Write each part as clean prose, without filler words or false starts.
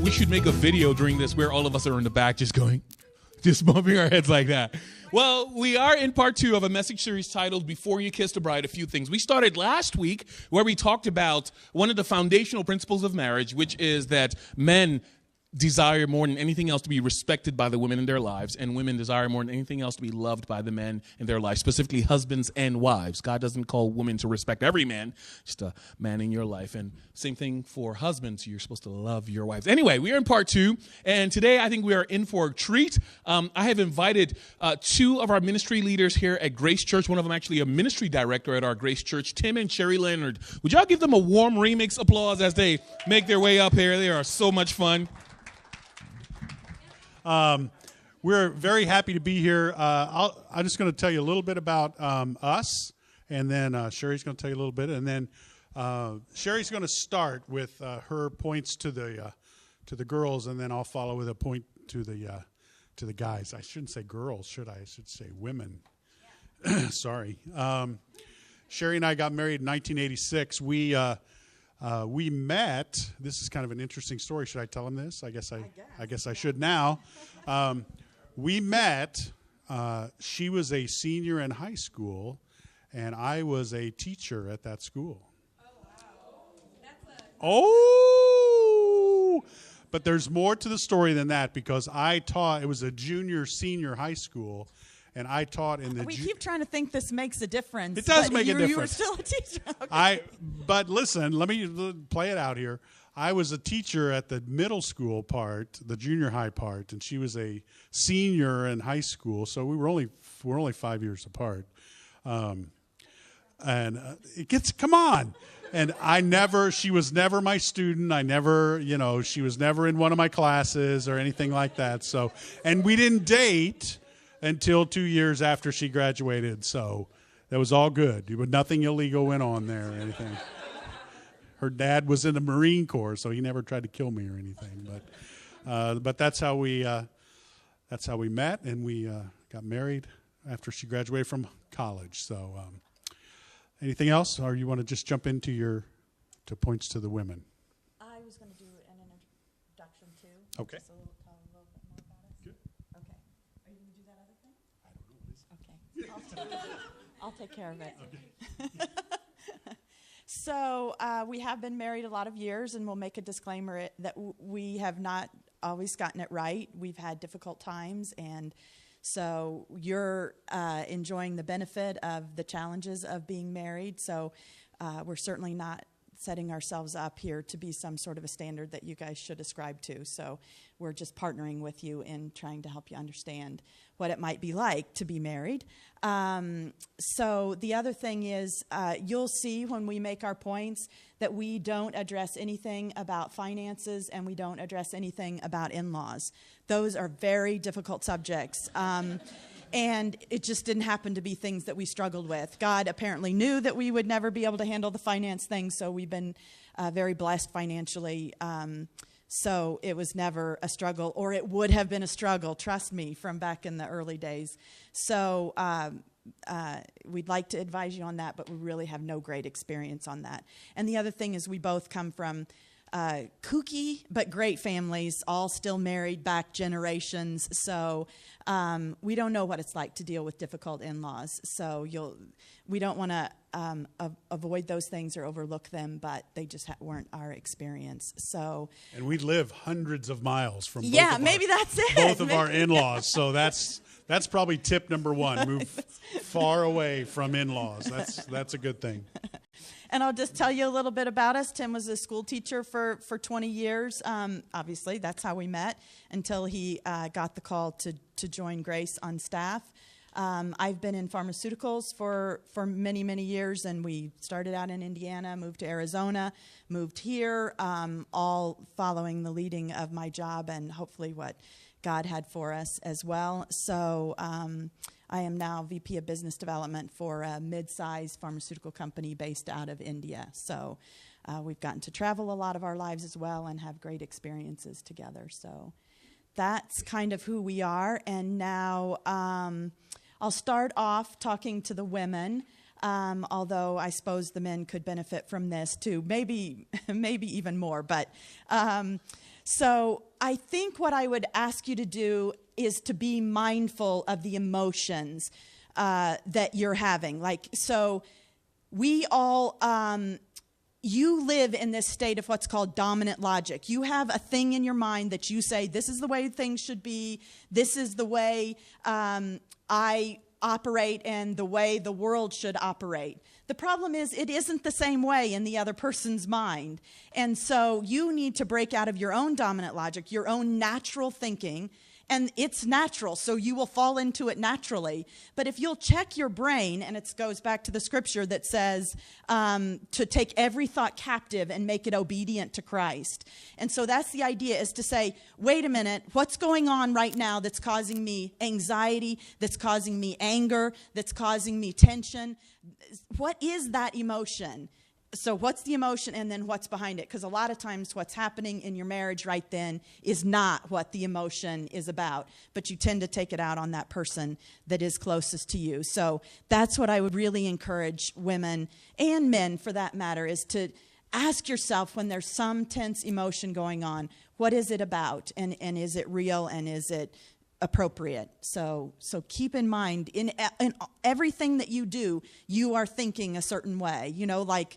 We should make a video during this where all of us are in the back just bumping our heads like that. Well, we are in part 2 of a message series titled Before You Kiss the Bride, a few things. We started last week where we talked about one of the foundational principles of marriage, which is that men desire more than anything else to be respected by the women in their lives, and women desire more than anything else to be loved by the men in their lives, specifically husbands and wives. God doesn't call women to respect every man, just a man in your life. And same thing for husbands. You're supposed to love your wives. Anyway, we are in part 2, and today I think we are in for a treat. I have invited 2 of our ministry leaders here at Grace Church, one of them actually a ministry director at our Grace Church, Tim and Sherry Leonard. Would y'all give them a warm remix applause as they make their way up here? They are so much fun. We're very happy to be here. I'm just going to tell you a little bit about us, and then Sherry's going to tell you a little bit, and then Sherry's going to start with her points to the girls, and then I'll follow with a point to the guys. I shouldn't say girls, should I? I should say women. Yeah. Sorry. Sherry and I got married in 1986. We met. This is kind of an interesting story. Should I tell him this? I guess I should now. We met. She was a senior in high school, and I was a teacher at that school. But there's more to the story than that, because I taught. It was a senior high school. And I taught in the... We keep trying to think this makes a difference. It does make a difference. You were still a teacher. Okay. But listen, let me play it out here. I was a teacher at the middle school part, the junior high part, and she was a senior in high school. So we're only 5 years apart. It gets... Come on. And she was never my student. She was never in one of my classes or anything like that. So, and we didn't date until 2 years after she graduated, so that was all good. Nothing illegal went on there or anything. Her dad was in the Marine Corps, so he never tried to kill me or anything. But that's how we met, and we got married after she graduated from college. So, anything else, or you want to just jump into to points to the women? I was going to do an introduction too. Okay. Just tell a little bit more about us. Good. Okay. Are you going to do that other thing? I don't know what it is. Okay. I'll take care of it. Okay. So we have been married a lot of years, and we'll make a disclaimer that we have not always gotten it right. We've had difficult times, and so you're enjoying the benefit of the challenges of being married. So we're certainly not setting ourselves up here to be some sort of a standard that you guys should ascribe to. So we're just partnering with you in trying to help you understand what it might be like to be married. So the other thing is you'll see when we make our points that we don't address anything about finances, and we don't address anything about in-laws. Those are very difficult subjects. And it just didn't happen to be things that we struggled with. God apparently knew that we would never be able to handle the finance thing, so we've been very blessed financially. So it was never a struggle, or it would have been a struggle, trust me, from back in the early days. So we'd like to advise you on that, but we really have no great experience on that. And the other thing is we both come from kooky but great families, all still married back generations. So we don't know what it's like to deal with difficult in-laws. So we don't want to avoid those things or overlook them, but they just weren't our experience. So, and we live hundreds of miles from that's it. Both of our in-laws. So that's probably tip number 1. Move far away from in-laws. That's a good thing. And I'll just tell you a little bit about us. Tim was a school teacher for 20 years. Obviously, that's how we met until he got the call to join Grace on staff. I've been in pharmaceuticals for many, many years, and we started out in Indiana, moved to Arizona, moved here, all following the leading of my job and hopefully what God had for us as well. So I am now VP of Business Development for a mid-sized pharmaceutical company based out of India. So we've gotten to travel a lot of our lives as well and have great experiences together. So that's kind of who we are. And now I'll start off talking to the women. although I suppose the men could benefit from this too, maybe even more. But so I think what I would ask you to do is to be mindful of the emotions that you're having. Like, so we all, you live in this state of what's called dominant logic. You have a thing in your mind that you say, this is the way things should be. This is the way I operate and the way the world should operate. The problem is it isn't the same way in the other person's mind. And so you need to break out of your own dominant logic, your own natural thinking. And it's natural, so you will fall into it naturally. But if you'll check your brain, and it goes back to the scripture that says to take every thought captive and make it obedient to Christ. And so that's the idea, is to say, wait a minute, what's going on right now that's causing me anxiety, that's causing me anger, that's causing me tension? What is that emotion? So what's the emotion, and then what's behind it? Because a lot of times what's happening in your marriage right then is not what the emotion is about, but you tend to take it out on that person that is closest to you. So that's what I would really encourage women and men, for that matter, is to ask yourself, when there's some tense emotion going on, what is it about, and is it real, and is it appropriate? So keep in mind, in everything that you do, you are thinking a certain way. You know, like,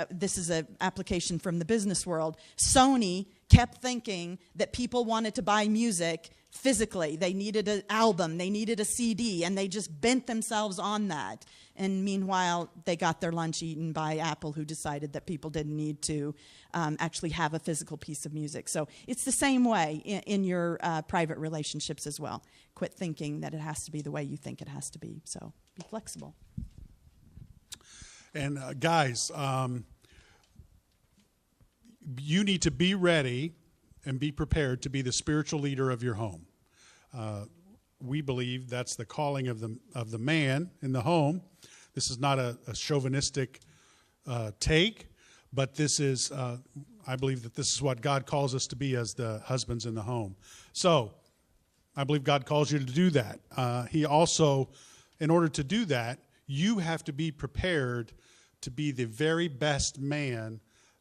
this is an application from the business world. Sony kept thinking that people wanted to buy music physically. They needed an album, they needed a CD, and they just bent themselves on that. And meanwhile, they got their lunch eaten by Apple, who decided that people didn't need to actually have a physical piece of music. So it's the same way in your private relationships as well. Quit thinking that it has to be the way you think it has to be. So be flexible. And guys, you need to be ready and be prepared to be the spiritual leader of your home. We believe that's the calling of the man in the home. This is not a chauvinistic take, but this is, I believe that this is what God calls us to be as the husbands in the home. So I believe God calls you to do that. He also, in order to do that, you have to be prepared to be the very best man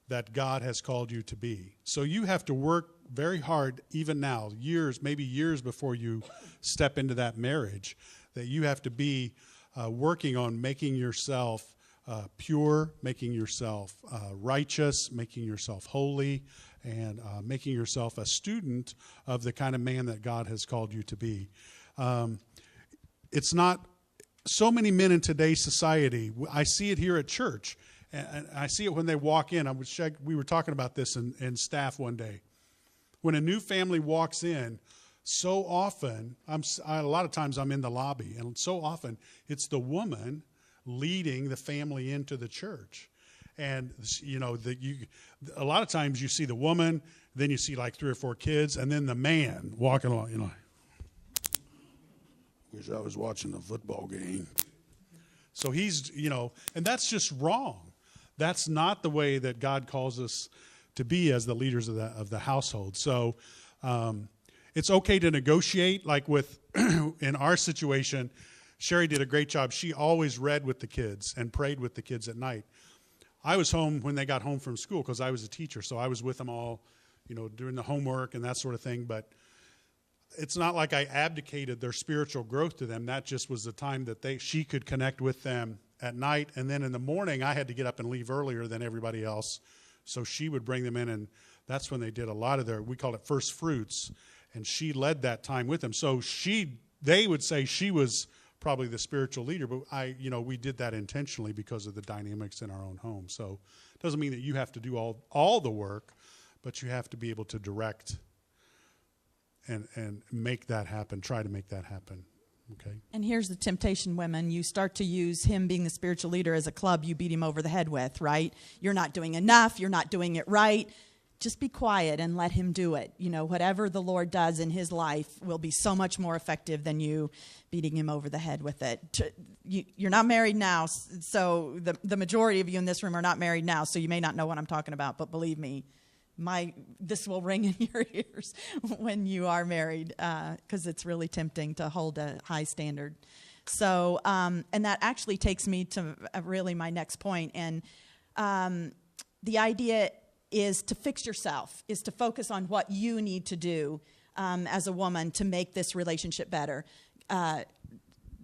that God has called you to be. So you have to work very hard, even now, maybe years before you step into that marriage, that you have to be working on making yourself pure, making yourself righteous, making yourself holy, and making yourself a student of the kind of man that God has called you to be. It's not so many men in today's society. I see it here at church, and I see it when they walk in. We were talking about this in staff one day. When a new family walks in, so often, a lot of times I'm in the lobby, and so often it's the woman leading the family into the church. And, you know, a lot of times you see the woman, then you see like 3 or 4 kids, and then the man walking along, you know. Wish I was watching the football game. So he's, you know, and that's just wrong. That's not the way that God calls us to be as the leaders of the household. So it's okay to negotiate. Like in our situation, Sherry did a great job. She always read with the kids and prayed with the kids at night. I was home when they got home from school because I was a teacher, so I was with them all, you know, doing the homework and that sort of thing. But it's not like I abdicated their spiritual growth to them. That just was the time that she could connect with them at night. And then in the morning, I had to get up and leave earlier than everybody else. So she would bring them in, and that's when they did a lot of we call it first fruits. And she led that time with them. So they would say she was probably the spiritual leader, but we did that intentionally because of the dynamics in our own home. So it doesn't mean that you have to do all the work, but you have to be able to direct and make that happen, try to make that happen. Okay. And here's the temptation, women. You start to use him being the spiritual leader as a club you beat him over the head with, right? You're not doing enough. You're not doing it right. Just be quiet and let him do it. You know, whatever the Lord does in his life will be so much more effective than you beating him over the head with it. You're not married now, so the majority of you in this room are not married now, so you may not know what I'm talking about, but believe me, this will ring in your ears when you are married, because it's really tempting to hold a high standard. So, and that actually takes me to really my next point. And the idea is to fix yourself, is to focus on what you need to do as a woman to make this relationship better.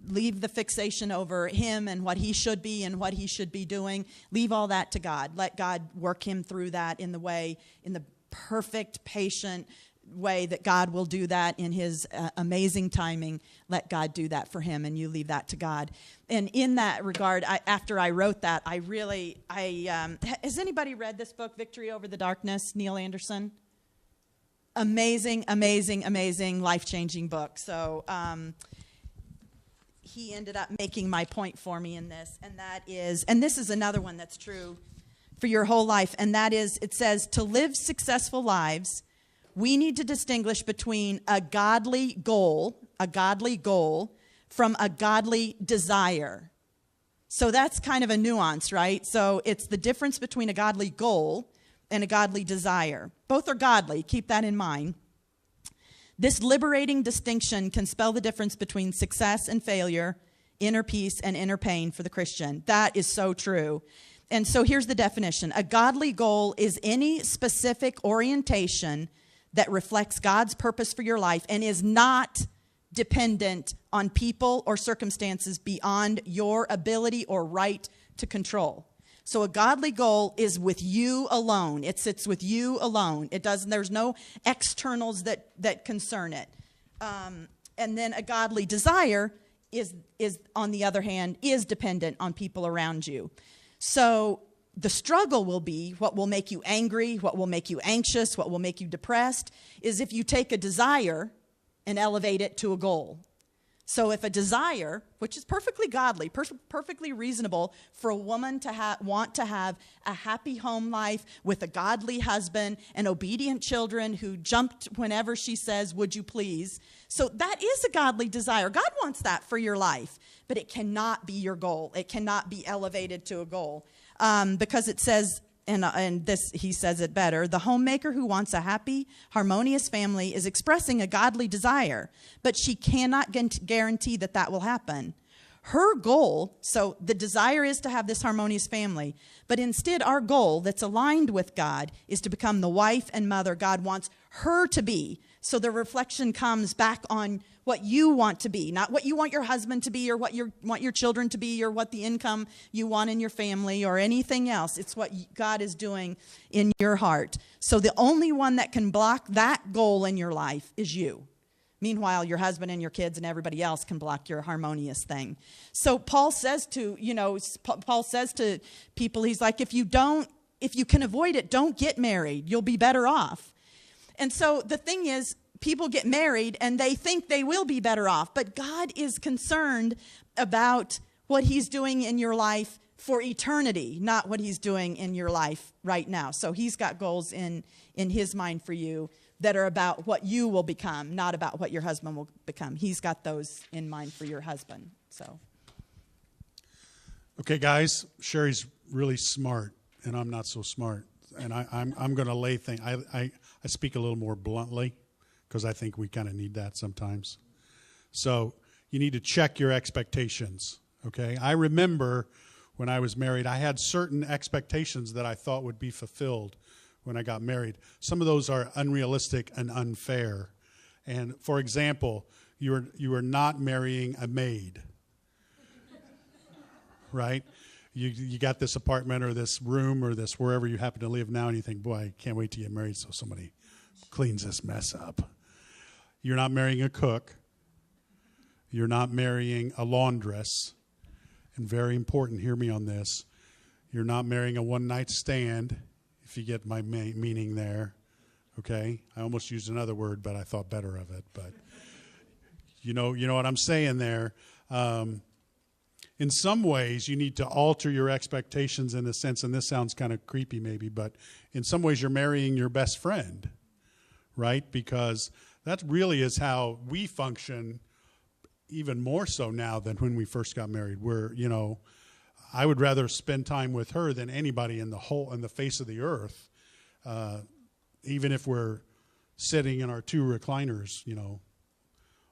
Leave the fixation over him and what he should be and what he should be doing. Leave all that to God. Let God work him through that in the perfect, patient way that God will do that in his amazing timing. Let God do that for him, and you leave that to God. And in that regard, after I wrote that, has anybody read this book, Victory Over the Darkness, Neil Anderson? Amazing, amazing, amazing, life-changing book. So he ended up making my point for me in this, and that is, and this is another one that's true for your whole life, and that is, it says, to live successful lives, we need to distinguish between a godly goal from a godly desire. So that's kind of a nuance, right? So it's the difference between a godly goal and a godly desire. Both are godly. Keep that in mind. This liberating distinction can spell the difference between success and failure, inner peace and inner pain for the Christian. That is so true. And so here's the definition. A godly goal is any specific orientation that reflects God's purpose for your life and is not dependent on people or circumstances beyond your ability or right to control. So a godly goal is with you alone. It sits with you alone. There's no externals that concern it. And then a godly desire is on the other hand, is dependent on people around you. So the struggle will be what will make you angry, what will make you anxious, what will make you depressed, is if you take a desire and elevate it to a goal. So if a desire, which is perfectly godly, perfectly reasonable for a woman to want to have a happy home life with a godly husband and obedient children who jumped whenever she says, would you please? So that is a godly desire. God wants that for your life, but it cannot be your goal. It cannot be elevated to a goal. Because it says, and this, he says it better, the homemaker who wants a happy, harmonious family is expressing a godly desire, but she cannot guarantee that will happen. Her goal, so the desire is to have this harmonious family, but instead our goal that's aligned with God is to become the wife and mother God wants her to be. So the reflection comes back on what you want to be, not what you want your husband to be or what you want your children to be or what the income you want in your family or anything else. It's what God is doing in your heart. So the only one that can block that goal in your life is you. Meanwhile, your husband and your kids and everybody else can block your harmonious thing. So Paul says to people, he's like, if you can avoid it, don't get married. You'll be better off. And so the thing is, people get married and they think they will be better off, but God is concerned about what he's doing in your life for eternity, not what he's doing in your life right now. So he's got goals in his mind for you that are about what you will become, not about what your husband will become. He's got those in mind for your husband. So, okay, guys, Sherry's really smart, and I'm not so smart. And I'm going to lay things. I speak a little more bluntly because I think we kind of need that sometimes. So you need to check your expectations, okay? I remember when I was married, I had certain expectations that I thought would be fulfilled when I got married. Some of those are unrealistic and unfair. And for example, you are not marrying a maid, right? You got this apartment or this room or this wherever you happen to live now, and you think, boy, I can't wait to get married so somebody cleans this mess up. You're not marrying a cook. You're not marrying a laundress. And very important, hear me on this, you're not marrying a one-night stand, if you get my meaning there, okay? I almost used another word, but I thought better of it. But you know what I'm saying there. In some ways, you need to alter your expectations in a sense, and this sounds kind of creepy maybe, but in some ways you're marrying your best friend, right? Because that really is how we function, even more so now than when we first got married. Where, I would rather spend time with her than anybody in the face of the earth, even if we're sitting in our two recliners,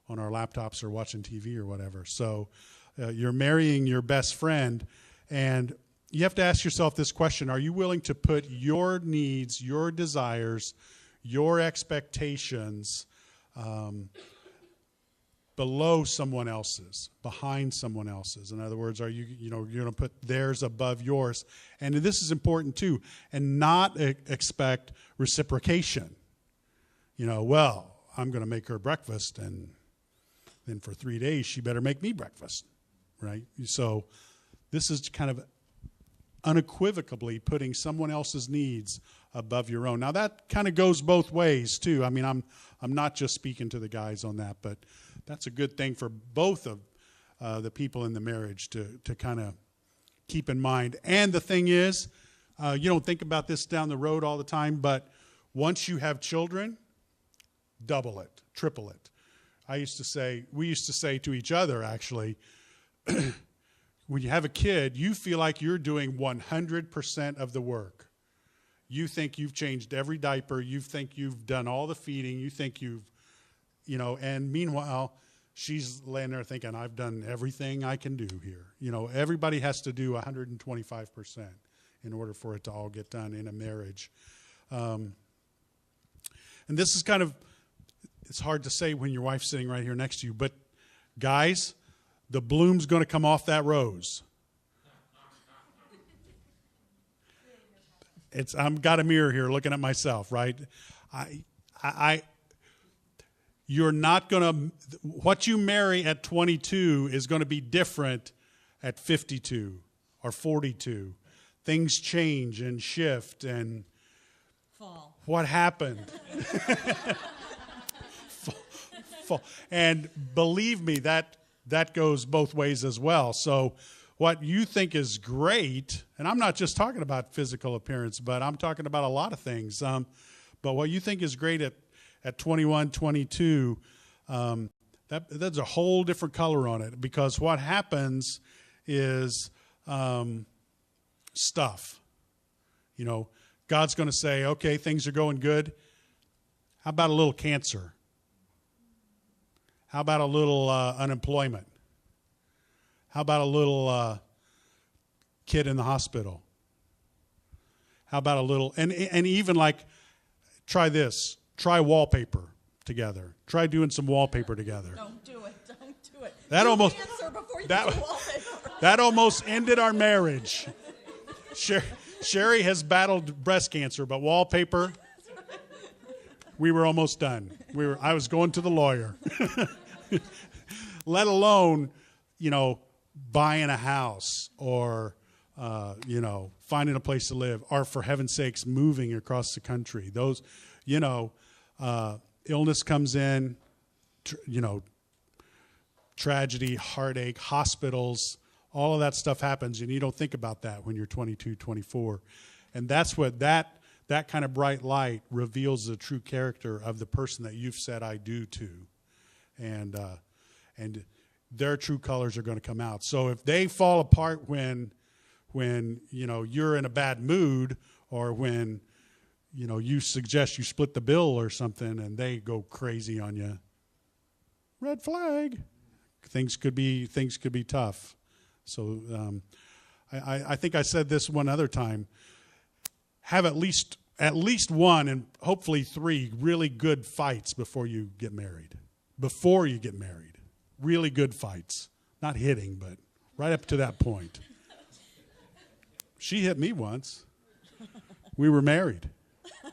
on our laptops or watching TV or whatever. So you're marrying your best friend, and you have to ask yourself this question: are you willing to put your needs, your desires, your expectations below someone else's, behind someone else's? In other words, are you're going to put theirs above yours? And this is important too, and not expect reciprocation. Well, I'm going to make her breakfast, and then for 3 days she better make me breakfast, right? So this is kind of unequivocally putting someone else's needs above your own. Now that kind of goes both ways too. I mean, I'm not just speaking to the guys on that, but that's a good thing for both of the people in the marriage to kind of keep in mind. And the thing is, you don't think about this down the road all the time, but once you have children, double it, triple it. We used to say to each other, actually, when you have a kid, you feel like you're doing 100% of the work. You think you've changed every diaper. You think you've done all the feeding. You think and meanwhile, she's laying there thinking, I've done everything I can do here. Everybody has to do 125% in order for it to all get done in a marriage. And this is it's hard to say when your wife's sitting right here next to you, but guys, the bloom's going to come off that rose. I've got a mirror here looking at myself, right? You're not going to, what you marry at 22 is going to be different at 52 or 42. Things change and shift and fall. What happened? Fall. And believe me, that goes both ways as well. So what you think is great, and I'm not just talking about physical appearance, but I'm talking about a lot of things. But what you think is great at 21, 22, that's a whole different color on it, because what happens is stuff. God's going to say, okay, things are going good. How about a little cancer? How about a little unemployment? How about a little kid in the hospital? How about a little, and even try this. Try wallpaper together. Try doing some wallpaper together. Don't do it. Don't do it. That almost ended our marriage. Sherry has battled breast cancer, but wallpaper, we were almost done. I was going to the lawyer. Let alone, buying a house or, finding a place to live, or for heaven's sakes, moving across the country. Those, illness comes in, tragedy, heartache, hospitals, all of that stuff happens, and you don't think about that when you're 22, 24. And that's what that kind of bright light reveals the true character of the person that you've said I do to. And their true colors are going to come out. So if they fall apart when you're in a bad mood, or when you suggest you split the bill or something and they go crazy on you, red flag. Things could be tough. So I think I said this one other time. Have at least one and hopefully 3 really good fights before you get married. Before you get married. Really good fights. Not hitting, but right up to that point. She hit me once. We were married. So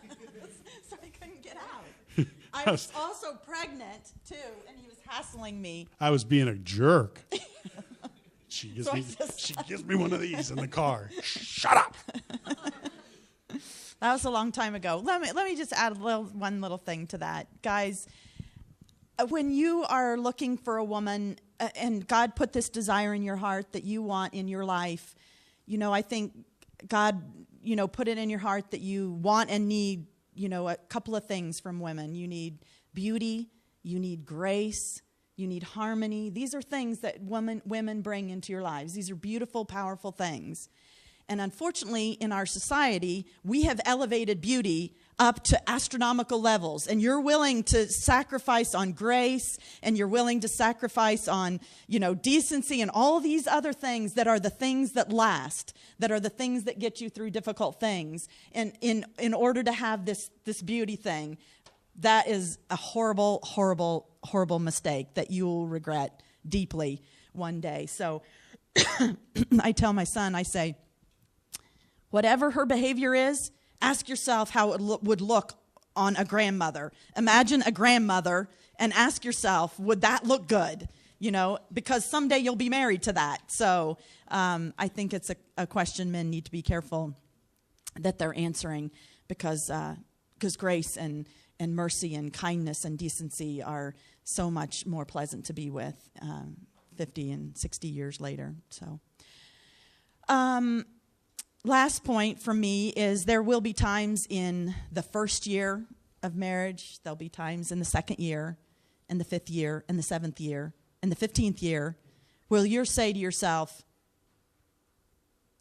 I couldn't get out. I was also pregnant, too, and he was hassling me. I was being a jerk. She gives me one of these in the car. Shut up. That was a long time ago. Let me just add one little thing to that. Guys, when you are looking for a woman, and God put this desire in your heart that you want in your life, I think God, put it in your heart that you want and need, a couple of things from women. You need beauty, you need grace, you need harmony. These are things that women bring into your lives. These are beautiful, powerful things. And unfortunately, in our society, we have elevated beauty up to astronomical levels. And you're willing to sacrifice on grace, and you're willing to sacrifice on, decency and all these other things that are the things that last, that are the things that get you through difficult things. And in order to have this beauty thing, that is a horrible, horrible, horrible mistake that you will regret deeply one day. So I tell my son, I say, whatever her behavior is, ask yourself how it would look on a grandmother. Imagine a grandmother and ask yourself, would that look good? Because someday you'll be married to that. So I think it's a question men need to be careful that they're answering, because grace and mercy and kindness and decency are so much more pleasant to be with 50 and 60 years later. So last point from me is there will be times in the first year of marriage, there'll be times in the second year, and the fifth year, and the seventh year, and the 15th year, where you'll say to yourself,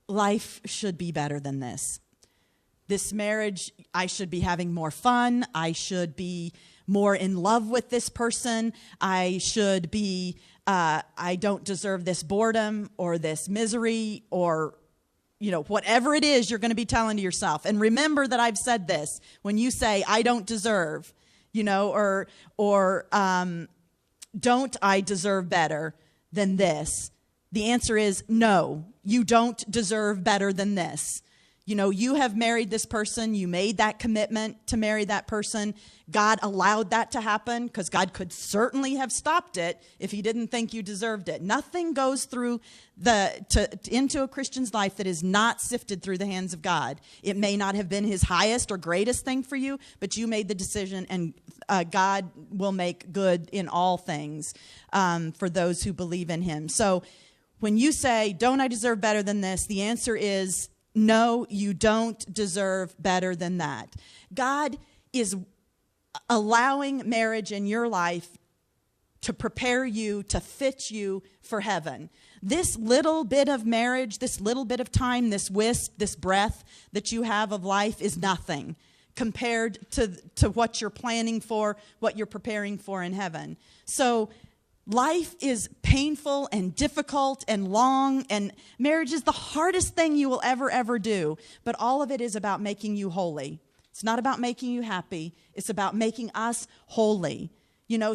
life should be better than this. This marriage, I should be having more fun. I should be more in love with this person. I should be, I don't deserve this boredom or this misery or whatever it is you're going to be telling to yourself. And remember that I've said this. When you say, I don't deserve, or don't I deserve better than this? The answer is no, you don't deserve better than this. You have married this person. You made that commitment to marry that person. God allowed that to happen because God could certainly have stopped it if he didn't think you deserved it. Nothing goes through into a Christian's life that is not sifted through the hands of God. It may not have been his highest or greatest thing for you, but you made the decision, and God will make good in all things for those who believe in him. So when you say, don't I deserve better than this? The answer is, no, you don't deserve better than that. God is allowing marriage in your life to prepare you, to fit you for heaven. This little bit of marriage, this little bit of time, this wisp, this breath that you have of life is nothing compared to what you're planning for, what you're preparing for in heaven. So life is painful and difficult and long, and marriage is the hardest thing you will ever do. But all of it is about making you holy. It's not about making you happy. It's about making us holy.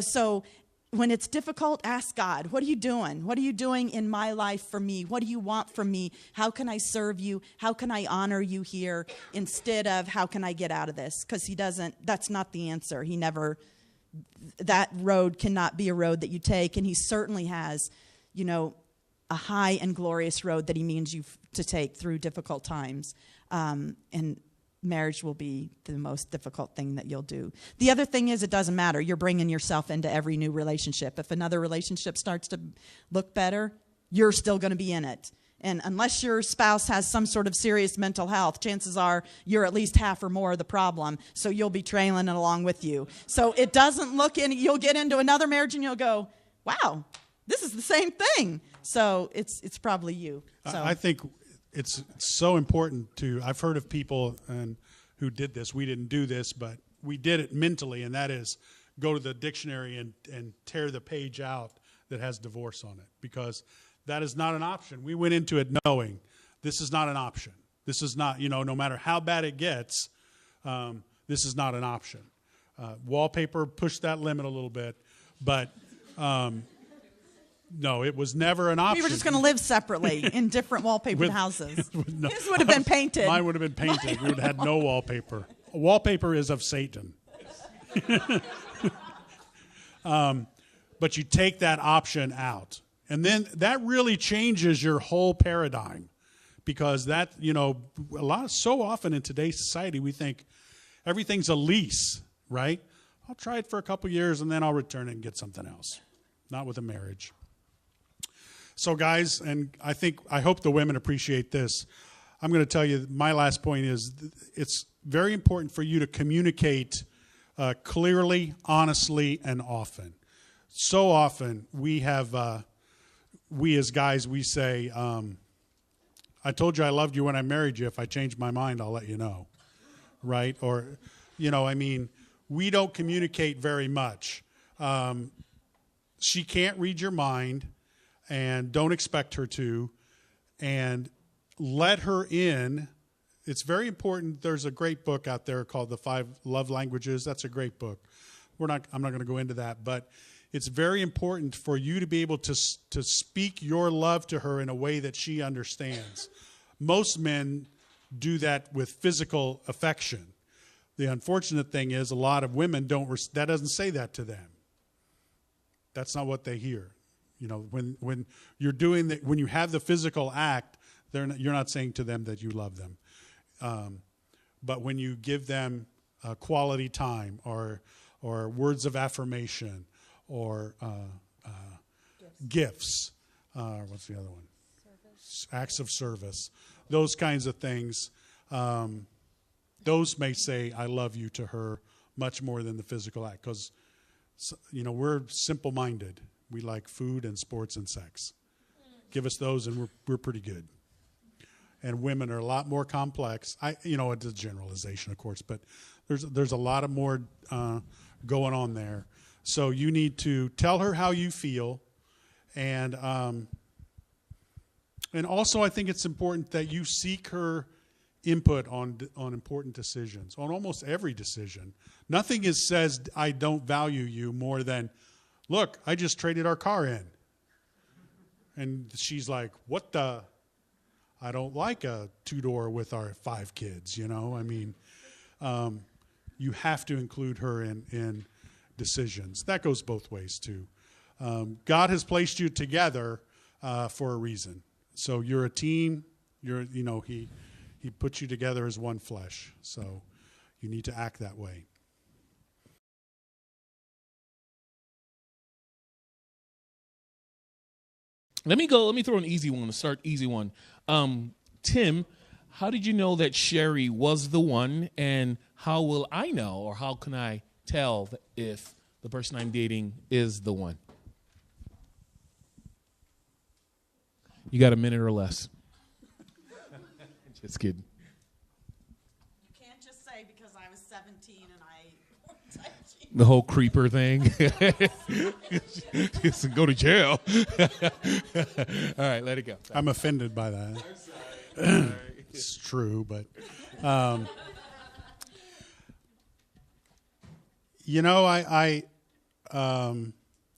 So when it's difficult, ask God, what are you doing? What are you doing in my life for me? What do you want from me? How can I serve you? How can I honor you here? Instead of how can I get out of this? Because that's not the answer. That road cannot be a road that you take, and he certainly has, a high and glorious road that he means you to take through difficult times, and marriage will be the most difficult thing that you'll do. The other thing is, it doesn't matter. You're bringing yourself into every new relationship. If another relationship starts to look better, you're still going to be in it. And unless your spouse has some sort of serious mental health, chances are you're at least half or more of the problem. So you'll be trailing it along with you. So it doesn't look in, you'll get into another marriage and you'll go, wow, this is the same thing. So it's probably you. So I think it's so important I've heard of people who did this. We didn't do this, but we did it mentally. And that is go to the dictionary and tear the page out that has divorce on it, because that is not an option. We went into it knowing this is not an option. This is not, no matter how bad it gets, this is not an option. Wallpaper pushed that limit a little bit, but no, it was never an option. we were just going to live separately in different wallpapered houses. His would have been painted. Mine would have been painted. We would have had no wallpaper. Wallpaper is of Satan. But you take that option out. And then that really changes your whole paradigm, because that, so often in today's society, we think everything's a lease, right? I'll try it for a couple years and then I'll return it and get something else. Not with a marriage. So guys, and I hope the women appreciate this. I'm going to tell you, my last point is it's very important for you to communicate clearly, honestly, and often. So often we have... we as guys, we say, I I told you I loved you when I married you. If I change my mind, I'll let you know. Right? Or, I mean, we don't communicate very much. She can't read your mind, and don't expect her to, and let her in. It's very important. There's a great book out there called The 5 Love Languages. That's a great book. I'm not going to go into that, but it's very important for you to be able to speak your love to her in a way that she understands. Most men do that with physical affection. The unfortunate thing is a lot of women that doesn't say that to them. That's not what they hear. When you're doing that, when you have the physical act, you're not saying to them that you love them. But when you give them quality time or words of affirmation or gifts, what's the other one? Acts of service. Those kinds of things. Those may say, I love you to her much more than the physical act. Because, we're simple-minded. We like food and sports and sex. Give us those and we're pretty good. And women are a lot more complex. It's a generalization, of course, but there's a lot of more going on there. So you need to tell her how you feel. And also I think it's important that you seek her input on important decisions, on almost every decision. Nothing says I don't value you more than, look, I just traded our car in. And she's like, what the? I don't like a 2-door with our 5 kids, I mean, you have to include her in decisions. That goes both ways, too. God has placed you together for a reason. So you're a team. He put you together as one flesh. So you need to act that way. Let me throw an easy one, easy one. Tim, how did you know that Sherry was the one, and how will I know, or how can I tell if the person I'm dating is the one? You got a minute or less. Just kidding. You can't just say because I was 17 and I... The whole creeper thing. Just go to jail. All right, let it go. Sorry. I'm offended by that. It's true, but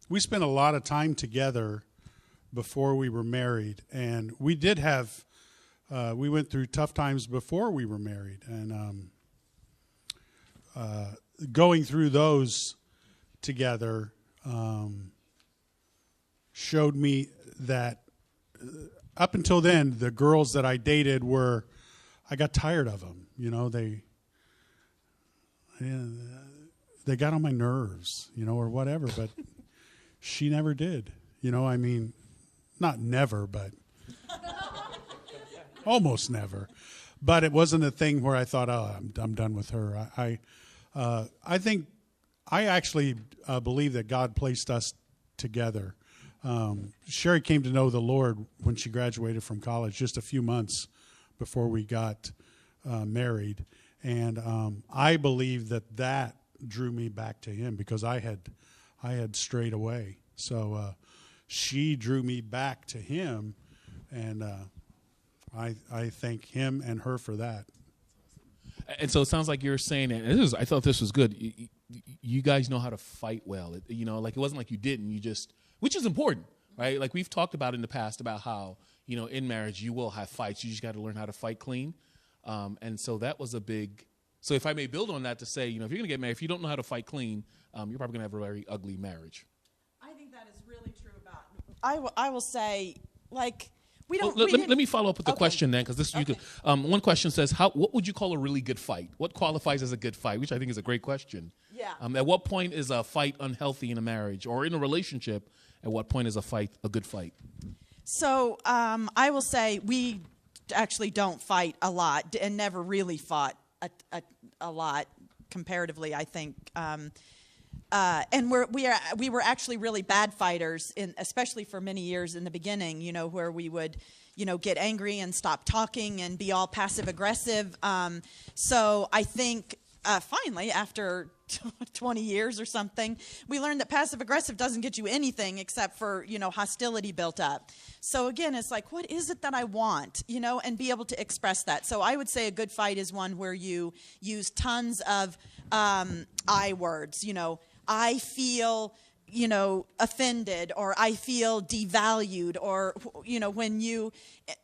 we spent a lot of time together before we were married, and we did have we went through tough times before we were married, and going through those together showed me that up until then, the girls that I dated I got tired of them. They got on my nerves, or whatever, but she never did. I mean, not never, but almost never. But it wasn't a thing where I thought, oh, I'm done with her. I think I actually believe that God placed us together. Sherry came to know the Lord when she graduated from college, just a few months before we got married, and I believe that drew me back to Him because I had strayed away. So she drew me back to Him, and I thank Him and her for that. And so it sounds like you're saying, and I thought this was good. You guys know how to fight well. Like it wasn't like you didn't. You just, which is important, right? Like we've talked about in the past about how in marriage you will have fights. You just got to learn how to fight clean. And so that was a big. So if I may build on that to say, if you're going to get married, if you don't know how to fight clean, you're probably going to have a very ugly marriage. I think that is really true about. I will say, like. Let me follow up with the question then, because this okay. you could. One question says, what would you call a really good fight? What qualifies as a good fight? Which I think is a great question. Yeah. At what point is a fight unhealthy in a marriage or in a relationship? At what point is a fight a good fight? So I will say we actually don't fight a lot and never really fought a lot comparatively, I think. And we were actually really bad fighters, especially for many years in the beginning, where we would, get angry and stop talking and be all passive aggressive. So I think finally, after 20 years or something, we learned that passive aggressive doesn't get you anything except for, hostility built up. So again, it's like, what is it that I want, and be able to express that. So I would say a good fight is one where you use tons of I words, I feel, offended, or I feel devalued, or, when you,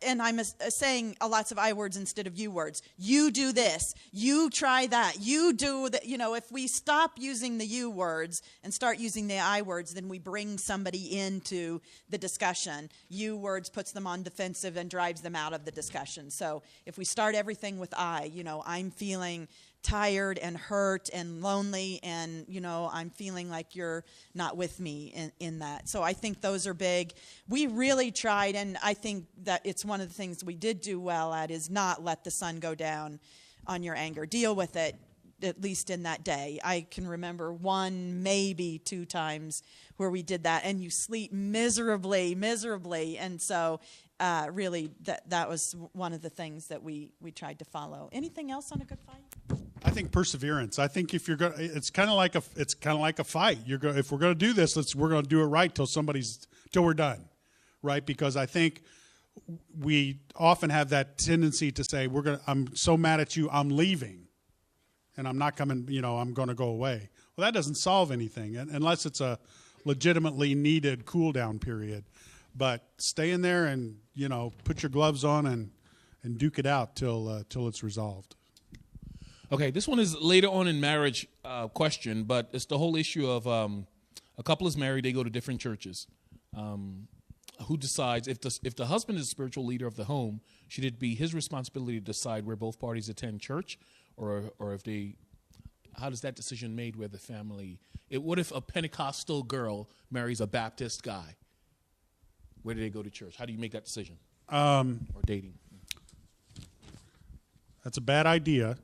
and I'm saying lots of I words instead of you words. You do this, you try that, you do that. If we stop using the you words and start using the I words, then we bring somebody into the discussion. You words puts them on defensive and drives them out of the discussion. So if we start everything with I'm feeling tired and hurt and lonely, and I'm feeling like you're not with me in that. So I think those are big. We really tried, and I think that it's one of the things we did do well at, is not let the sun go down on your anger. Deal with it, at least in that day. I can remember 1, maybe 2 times where we did that, and you sleep miserably, and so really that was one of the things that we tried to follow. Anything else on a good fight? I think perseverance. I think if you're going, it's kind of like a fight. If we're going to do this, we're going to do it right till we're done, right? Because I think we often have that tendency to say, I'm so mad at you, I'm leaving, and I'm not coming. I'm going to go away. Well, that doesn't solve anything unless it's a legitimately needed cool down period. But stay in there and put your gloves on and duke it out till it's resolved. Okay, this one is later on in marriage question, but it's the whole issue of a couple is married, they go to different churches. Who decides if the husband is the spiritual leader of the home? Should it be his responsibility to decide where both parties attend church, or if they? How does that decision made where the family? What if a Pentecostal girl marries a Baptist guy? Where do they go to church? How do you make that decision? Or dating? That's a bad idea.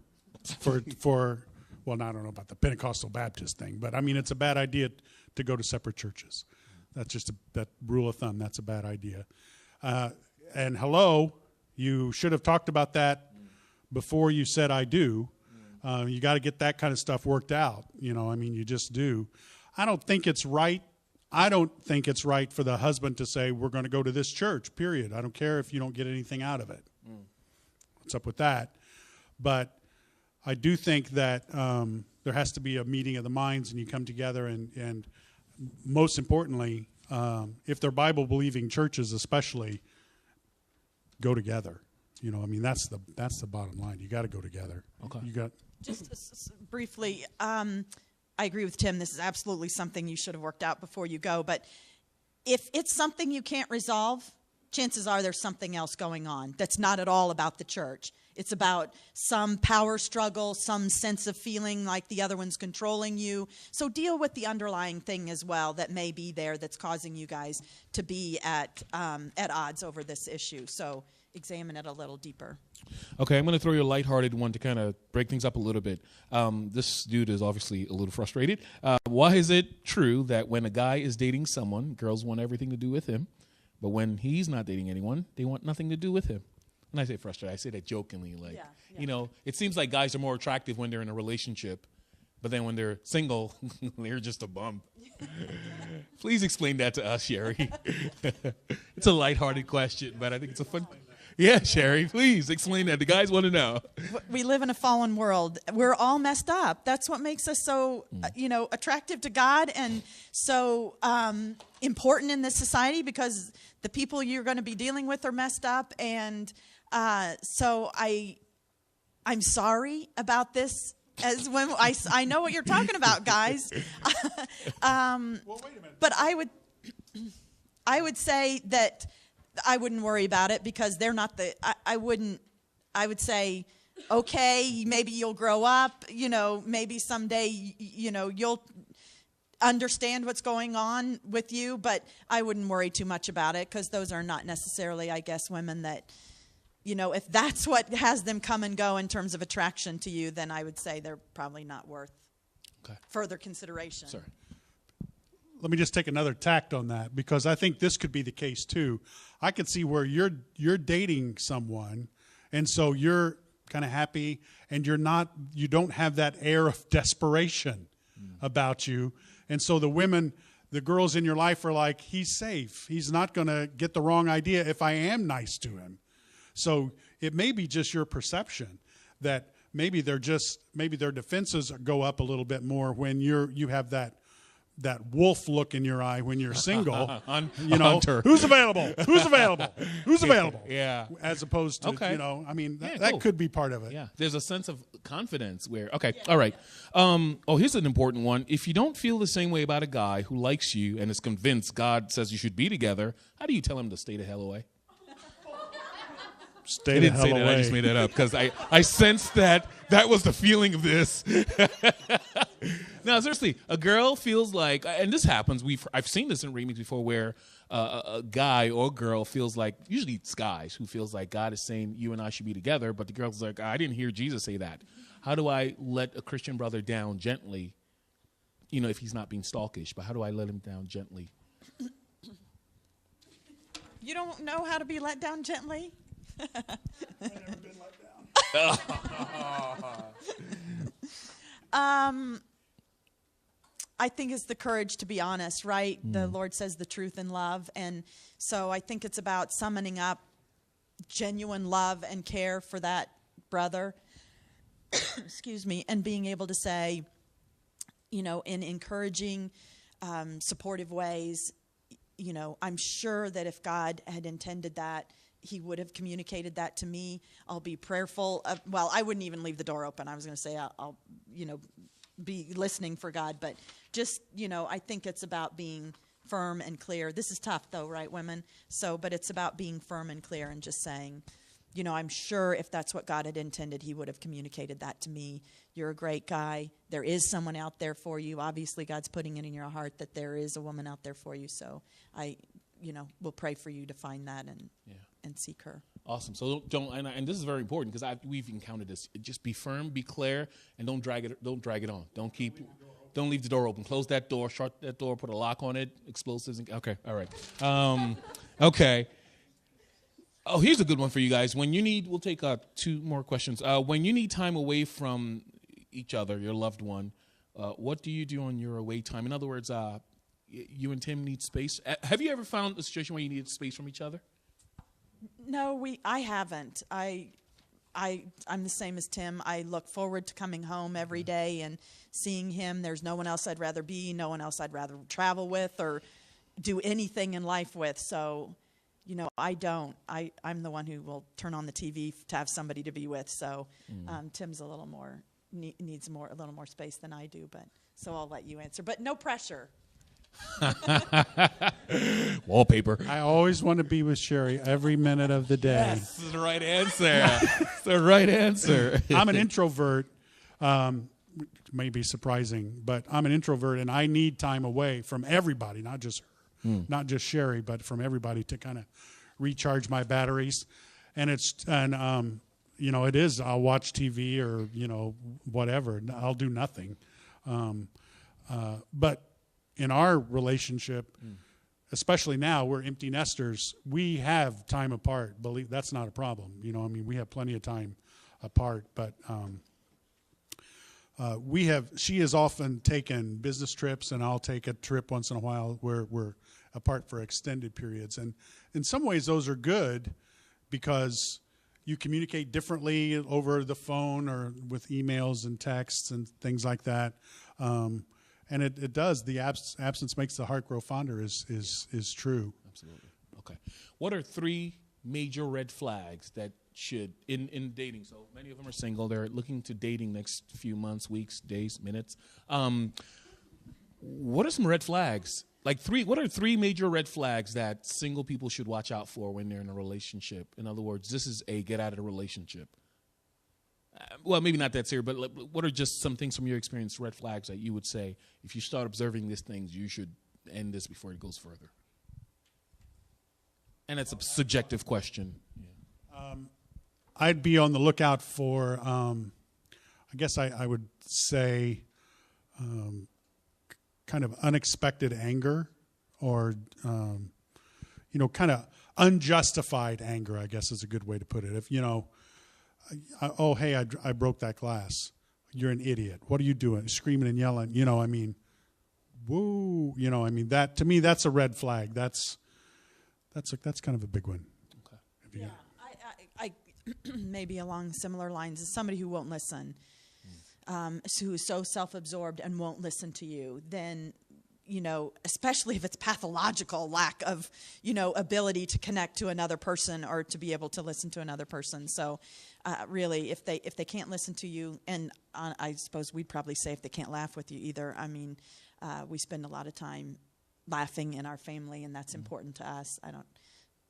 Well, I don't know about the Pentecostal Baptist thing, but I mean, it's a bad idea to go to separate churches. That's just that rule of thumb. That's a bad idea. And hello, you should have talked about that before you said I do. You got to get that kind of stuff worked out. You just do. I don't think it's right. I don't think it's right for the husband to say, we're going to go to this church, period. I don't care if you don't get anything out of it. What's up with that? But I do think that there has to be a meeting of the minds, and you come together, and most importantly, if they're Bible-believing churches especially, go together. That's the bottom line. You got to go together. Okay. Just briefly, I agree with Tim. This is absolutely something you should have worked out before you go. But if it's something you can't resolve, chances are there's something else going on that's not at all about the church. It's about some power struggle, some sense of feeling like the other one's controlling you. So deal with the underlying thing as well that may be there that's causing you guys to be at odds over this issue. So examine it a little deeper. Okay, I'm going to throw you a lighthearted one to kind of break things up a little bit. This dude is obviously a little frustrated. Why is it true that when a guy is dating someone, girls want everything to do with him, but when he's not dating anyone, they want nothing to do with him? When I say frustrated, I say that jokingly. It seems like guys are more attractive when they're in a relationship, but then when they're single, they're just a bum. Please explain that to us, Sherry. It's a lighthearted question, but I think it's a fun. Yeah, Sherry, please explain that. The guys want to know. We live in a fallen world. We're all messed up. That's what makes us so, attractive to God and so important in this society, because the people you're going to be dealing with are messed up. And so I'm sorry about this. As when I know what you're talking about, guys. Well, wait a minute. But I would say that I wouldn't worry about it, because they're not the. I would say, okay, maybe you'll grow up. Maybe someday, you'll understand what's going on with you. But I wouldn't worry too much about it, because those are not necessarily, I guess, women that. If that's what has them come and go in terms of attraction to you, then I would say they're probably not worth further consideration. Sorry. let me just take another tact on that, because I think this could be the case too. I could see where you're dating someone, and so you're kind of happy, and you don't have that air of desperation about you. And so the girls in your life are like, he's safe. He's not going to get the wrong idea if I am nice to him. So it may be just your perception that maybe their defenses go up a little bit more when you have that wolf look in your eye when you're single. Hunter. Who's available? Who's available? Who's available? Yeah. As opposed to, Okay. that cool. could be part of it. Yeah, there's a sense of confidence where, okay, all right. Here's an important one. If you don't feel the same way about a guy who likes you and is convinced God says you should be together, how do you tell him to stay the hell away? Stay I the didn't hell say that. away. I just made that up because I sensed that was the feeling of this. No, seriously, a girl feels like, and this happens. I've seen this in readings before, where a guy or girl feels like, usually it's guys who feels like God is saying you and I should be together, but the girl's like, I didn't hear Jesus say that. How do I let a Christian brother down gently? If he's not being stalkish, but how do I let him down gently? You don't know how to be let down gently? I've never been let down. I think it's the courage to be honest, right? The Lord says the truth in love. And so I think it's about summoning up genuine love and care for that brother, excuse me, and being able to say, in encouraging, supportive ways, I'm sure that if God had intended that, he would have communicated that to me. I'll be prayerful. I wouldn't even leave the door open. I was going to say I'll be listening for God. But just, I think it's about being firm and clear. This is tough, though, right, women? But it's about being firm and clear and just saying, I'm sure if that's what God had intended, he would have communicated that to me. You're a great guy. There is someone out there for you. Obviously, God's putting it in your heart that there is a woman out there for you. So I will pray for you to find that and seek her. Awesome. So and this is very important because we've encountered this. Just be firm, be clear, and don't drag it on. Don't leave the door open. Close that door, shut that door, put a lock on it, explosives. Okay. All right. Okay. Oh, here's a good one for you guys. When you need, we'll take 2 more questions. When you need time away from each other, your loved one, what do you do on your away time? In other words, you and Tim need space. Have you ever found a situation where you needed space from each other? No, I haven't. I'm the same as Tim. I look forward to coming home every day and seeing him. There's no one else I'd rather be, no one else I'd rather travel with or do anything in life with. So, I don't. I'm the one who will turn on the TV to have somebody to be with. So, Tim's a little more needs a little more space than I do. But so I'll let you answer. But no pressure. Wallpaper. I always want to be with Sherry every minute of the day. Yes, this is the right answer. It's the right answer. I'm an introvert. Which may be surprising, but I'm an introvert, and I need time away from everybody, not just her, not just Sherry, but from everybody to kind of recharge my batteries. And it is. I'll watch TV or whatever. I'll do nothing. But in our relationship, especially now, we're empty nesters. We have time apart. Believe that's not a problem. We have plenty of time apart. But she has often taken business trips, and I'll take a trip once in a while where we're apart for extended periods. And in some ways, those are good because you communicate differently over the phone or with emails and texts and things like that. And it does. The absence makes the heart grow fonder is true. Absolutely. Okay. What are 3 major red flags that should, in dating, so many of them are single, they're looking to dating next few months, weeks, days, minutes. What are some red flags? What are 3 major red flags that single people should watch out for when they're in a relationship? In other words, this is a get out of the relationship. Well, maybe not that serious, but what are just some things from your experience, red flags that you would say, if you start observing these things, you should end this before it goes further? And it's a subjective question. Yeah. I'd be on the lookout for, I guess I would say, kind of unexpected anger or, kind of unjustified anger, I guess is a good way to put it. If, oh, hey, I broke that glass. You're an idiot. What are you doing? Screaming and yelling. Whoa. That, to me, that's a red flag. That's kind of a big one. Okay. Yeah, I maybe along similar lines is somebody who won't listen, who's so self-absorbed and won't listen to you, then, especially if it's pathological lack of, ability to connect to another person or to be able to listen to another person. So really, if they can't listen to you, and I suppose we'd probably say if they can't laugh with you either. I mean, we spend a lot of time laughing in our family, and that's important to us.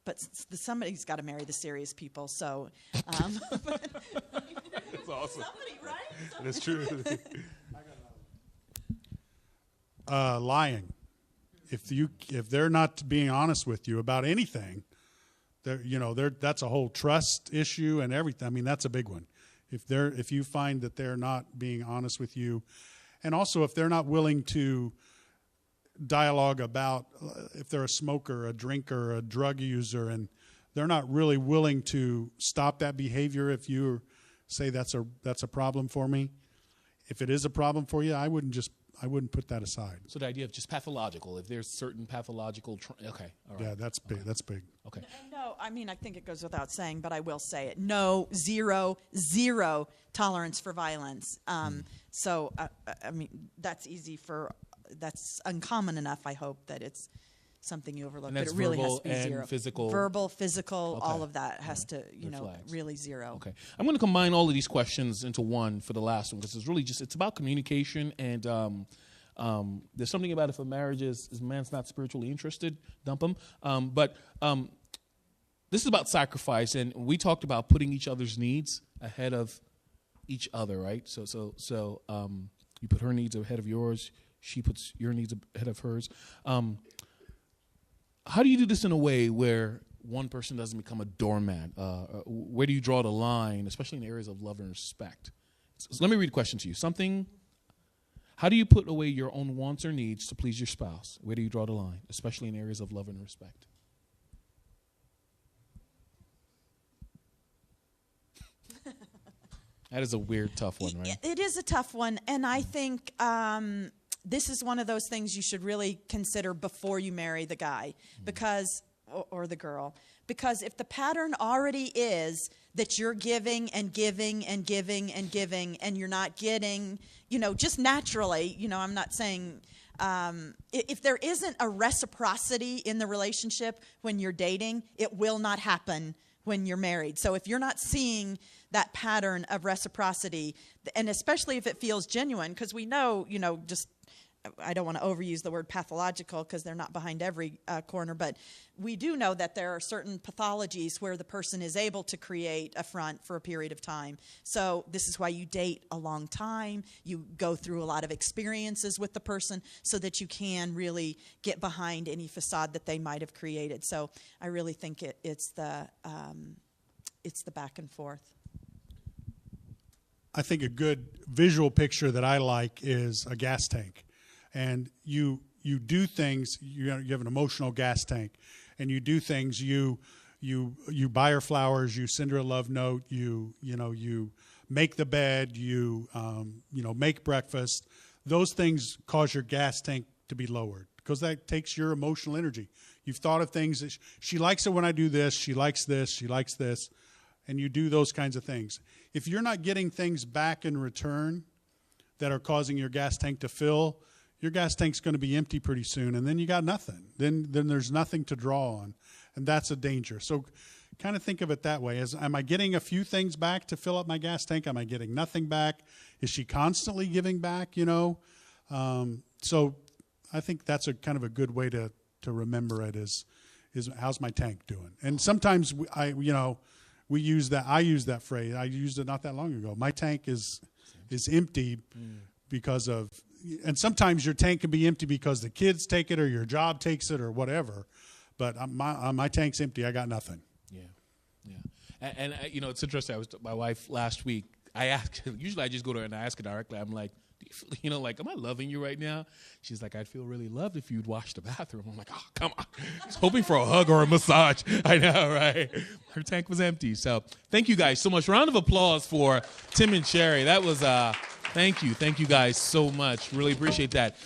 But somebody's got to marry the serious people. So that's awesome. Somebody, right? That's true. Lying. If they're not being honest with you about anything, that's a whole trust issue and everything. I mean, that's a big one. If you find that they're not being honest with you, and also if they're not willing to dialogue about if they're a smoker, a drinker, a drug user, and they're not really willing to stop that behavior. If you say that's a problem for me, if it is a problem for you, I wouldn't put that aside. So the idea of just pathological, if there's certain pathological, okay, all right. Yeah, that's big. Okay. That's big. Okay. No, I mean, I think it goes without saying, but I will say it. No, zero tolerance for violence. So, I mean, that's uncommon enough, I hope, that it's something you overlook. And that's but it really has verbal to be and zero. physical? Verbal, physical, Okay. all of that has to, flags. really zero. Okay. I'm going to combine all of these questions into one for the last one, because it's really it's about communication, and there's something about if a marriage is man's not spiritually interested, dump him. But this is about sacrifice, and we talked about putting each other's needs ahead of each other, right? So you put her needs ahead of yours. She puts your needs ahead of hers. How do you do this in a way where one person doesn't become a doormat? Where do you draw the line, especially in areas of love and respect? So let me read a question to you. How do you put away your own wants or needs to please your spouse? Where do you draw the line, especially in areas of love and respect? That is a weird, tough one, right? It is a tough one, and I think this is one of those things you should really consider before you marry the guy, because or the girl, because if the pattern already is that you're giving and giving and giving and giving, and you're not getting, just naturally, I'm not saying. If there isn't a reciprocity in the relationship when you're dating, it will not happen when you're married. So if you're not seeing that pattern of reciprocity, and especially if it feels genuine, because we know, I don't want to overuse the word pathological because they're not behind every corner, but we do know that there are certain pathologies where the person is able to create a front for a period of time. So this is why you date a long time. You go through a lot of experiences with the person so that you can really get behind any facade that they might have created. So I really think it's the back and forth. I think a good visual picture that I like is a gas tank. And you do things. You have an emotional gas tank, and you do things. You buy her flowers. You send her a love note. You make the bed. You make breakfast. Those things cause your gas tank to be lowered because that takes your emotional energy. You've thought of things that she likes it when I do this. She likes this. She likes this, and you do those kinds of things. If you're not getting things back in return that are causing your gas tank to fill, your gas tank's going to be empty pretty soon, and then you got nothing. Then there's nothing to draw on, and that's a danger. So kind of think of it that way. Am I getting a few things back to fill up my gas tank? Am I getting nothing back? Is she constantly giving back, So I think that's a kind of a good way to remember it is how's my tank doing? And sometimes we use that. I use that phrase. I used it not that long ago. My tank is empty because of. And sometimes your tank can be empty because the kids take it or your job takes it or whatever. But my tank's empty. I got nothing. Yeah. And it's interesting. I was with my wife last week. I asked. Usually I just go to her and I ask her directly. I'm like, you know, like, am I loving you right now? She's like, I'd feel really loved if you'd wash the bathroom. I'm like, oh, come on. I was hoping for a hug or a massage. I know, right? Her tank was empty. So thank you guys so much. Round of applause for Tim and Sherry. That was, thank you. Thank you guys so much. Really appreciate that.